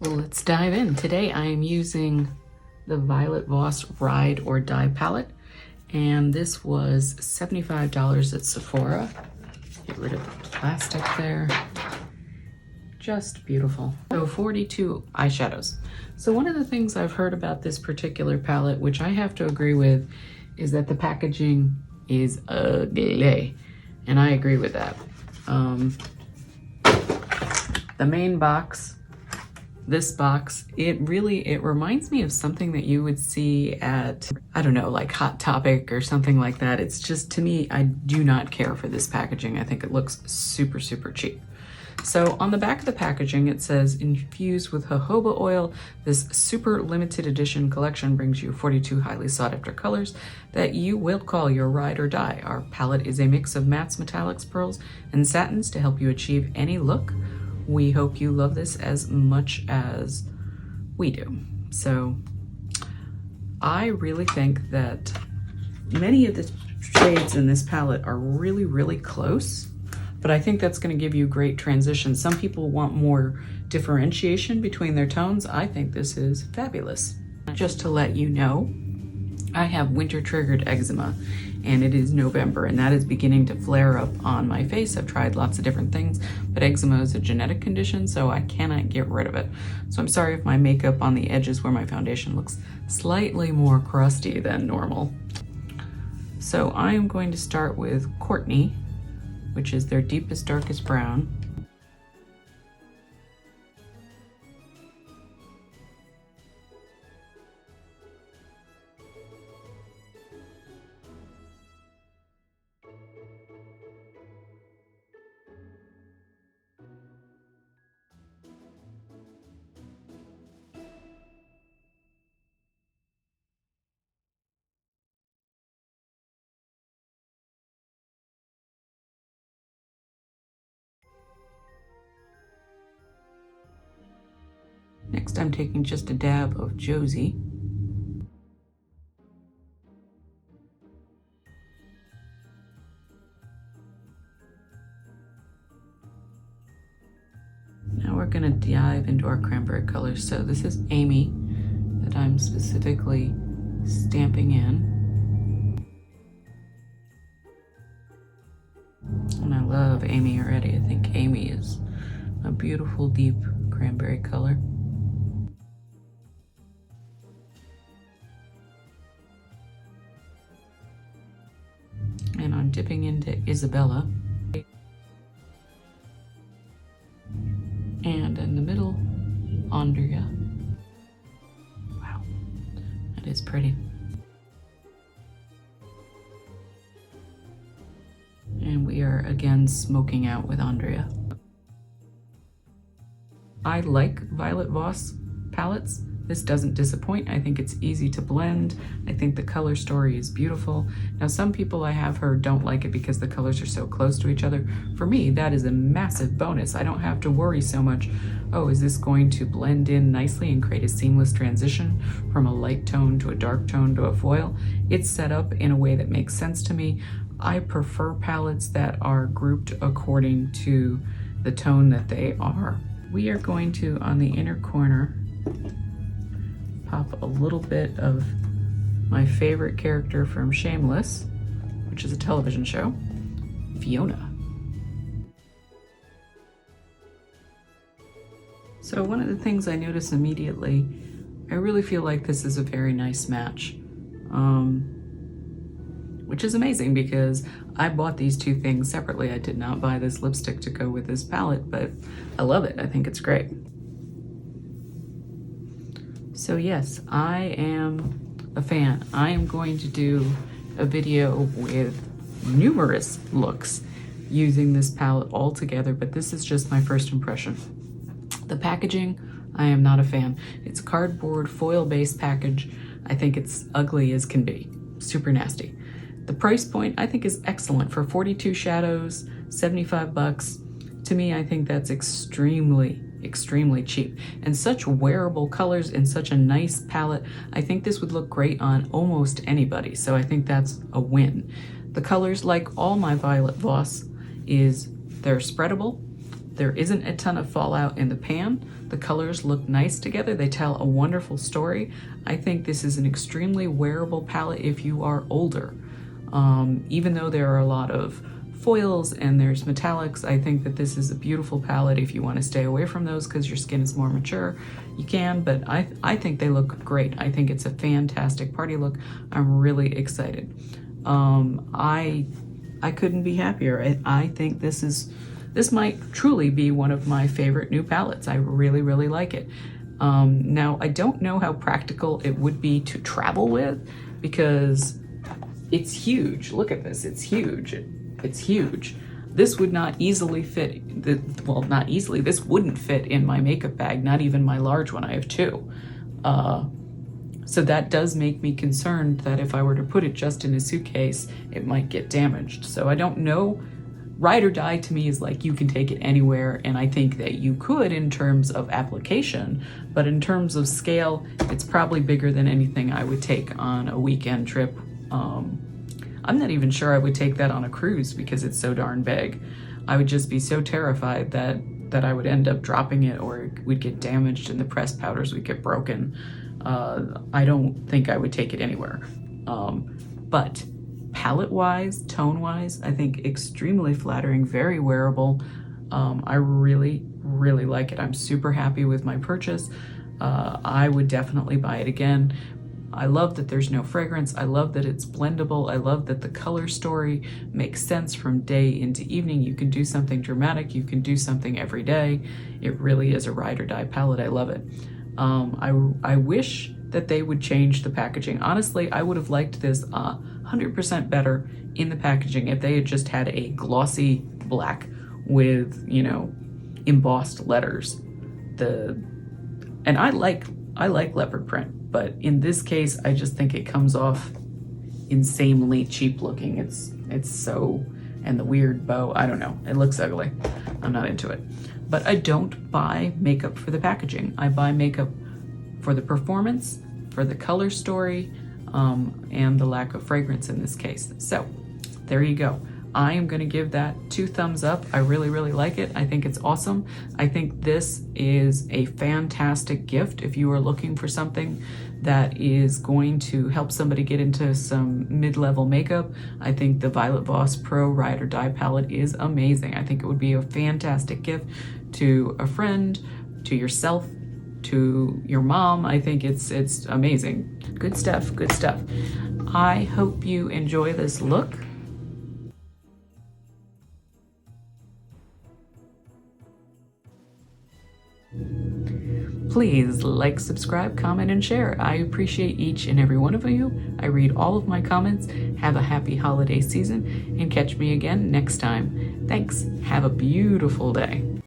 Well, let's dive in. Today I am using the Violet Voss Ride or Die palette, and this was $75 at Sephora. Get rid of the plastic there. Just beautiful. So 42 eyeshadows. So one of the things I've heard about this particular palette, which I have to agree with, is that the packaging is ugly, and I agree with that. The main box, this box, it reminds me of something that you would see at, I don't know, like Hot Topic or something like that. It's just, to me, I do not care for this packaging. I think it looks super, super cheap. So on the back of the packaging, it says, infused with jojoba oil, this super limited edition collection brings you 42 highly sought after colors that you will call your ride or die. Our palette is a mix of mattes, metallics, pearls, and satins to help you achieve any look. We hope you love this as much as we do. So I really think that many of the shades in this palette are really, really close, but I think that's going to give you great transition. Some people want more differentiation between their tones. I think this is fabulous. Just to let you know, I have winter triggered eczema, and it is November, and that is beginning to flare up on my face. I've tried lots of different things, but eczema is a genetic condition, so I cannot get rid of it. So I'm sorry if my makeup on the edges where my foundation looks slightly more crusty than normal. So I am going to start with Courtney, which is their deepest, darkest brown. Next, I'm taking just a dab of Josie. Now we're going to dive into our cranberry colors. So this is Amy that I'm specifically stamping in. And I love Amy already. I think Amy is a beautiful, deep cranberry color. And I'm dipping into Isabella. And in the middle, Andrea. Wow, that is pretty. And we are again smoking out with Andrea. I like Violet Voss palettes. This doesn't disappoint. I think it's easy to blend. I think the color story is beautiful. Now, some people I have heard don't like it because the colors are so close to each other. For me, that is a massive bonus. I don't have to worry so much, oh, is this going to blend in nicely and create a seamless transition from a light tone to a dark tone to a foil? It's set up in a way that makes sense to me. I prefer palettes that are grouped according to the tone that they are. We are going to, on the inner corner, pop a little bit of my favorite character from Shameless, which is a television show, Fiona. So one of the things I notice immediately, I really feel like this is a very nice match, which is amazing because I bought these two things separately. I did not buy this lipstick to go with this palette, but I love it. I think it's great. So yes, I am a fan. I am going to do a video with numerous looks using this palette all together, but this is just my first impression. The packaging, I am not a fan. It's a cardboard foil-based package. I think it's ugly as can be, super nasty. The price point I think is excellent for 42 shadows, 75 bucks. To me, I think that's extremely cheap, and such wearable colors in such a nice palette. I think this would look great on almost anybody, so I think that's a win. The colors, like all my Violet Voss, they're spreadable, There isn't a ton of fallout in the pan. The colors look nice together. They tell a wonderful story. I think this is an extremely wearable palette if you are older. Even though there are a lot of foils and there's metallics, I think that this is a beautiful palette. If you want to stay away from those because your skin is more mature, you can, but I think they look great. I think it's a fantastic party look. I'm really excited. I couldn't be happier. I think this might truly be one of my favorite new palettes. I really, really like it. Now, I don't know how practical it would be to travel with because it's huge. Look at this, it's huge. It's huge. This would not easily fit, well, not easily, this wouldn't fit in my makeup bag, not even my large one. I have two. So that does make me concerned that if I were to put it just in a suitcase, it might get damaged. So I don't know. Ride or die to me is like you can take it anywhere, and I think that you could in terms of application, but in terms of scale, it's probably bigger than anything I would take on a weekend trip. I'm not even sure I would take that on a cruise because it's so darn big. I would just be so terrified that I would end up dropping it or we'd get damaged and the pressed powders would get broken. I don't think I would take it anywhere. But palette-wise, tone-wise, I think extremely flattering, very wearable. I really, really like it. I'm super happy with my purchase. I would definitely buy it again. I love that there's no fragrance. I love that it's blendable. I love that the color story makes sense from day into evening. You can do something dramatic. You can do something every day. It really is a ride or die palette. I love it. I wish that they would change the packaging. Honestly, I would have liked this 100% better in the packaging if they had just had a glossy black with, you know, embossed letters. And I like leopard print. But in this case, I just think it comes off insanely cheap looking. It's so, and the weird bow, I don't know. It looks ugly. I'm not into it. But I don't buy makeup for the packaging. I buy makeup for the performance, for the color story, and the lack of fragrance in this case. So there you go. I am gonna give that 2 thumbs up. I really, really like it. I think it's awesome. I think this is a fantastic gift if you are looking for something that is going to help somebody get into some mid-level makeup. I think the Violet Voss PRO Ride or Die palette is amazing. I think it would be a fantastic gift to a friend, to yourself, to your mom. I think it's amazing. Good stuff, good stuff. I hope you enjoy this look. Please like, subscribe, comment, and share. I appreciate each and every one of you. I read all of my comments. Have a happy holiday season and catch me again next time. Thanks. Have a beautiful day.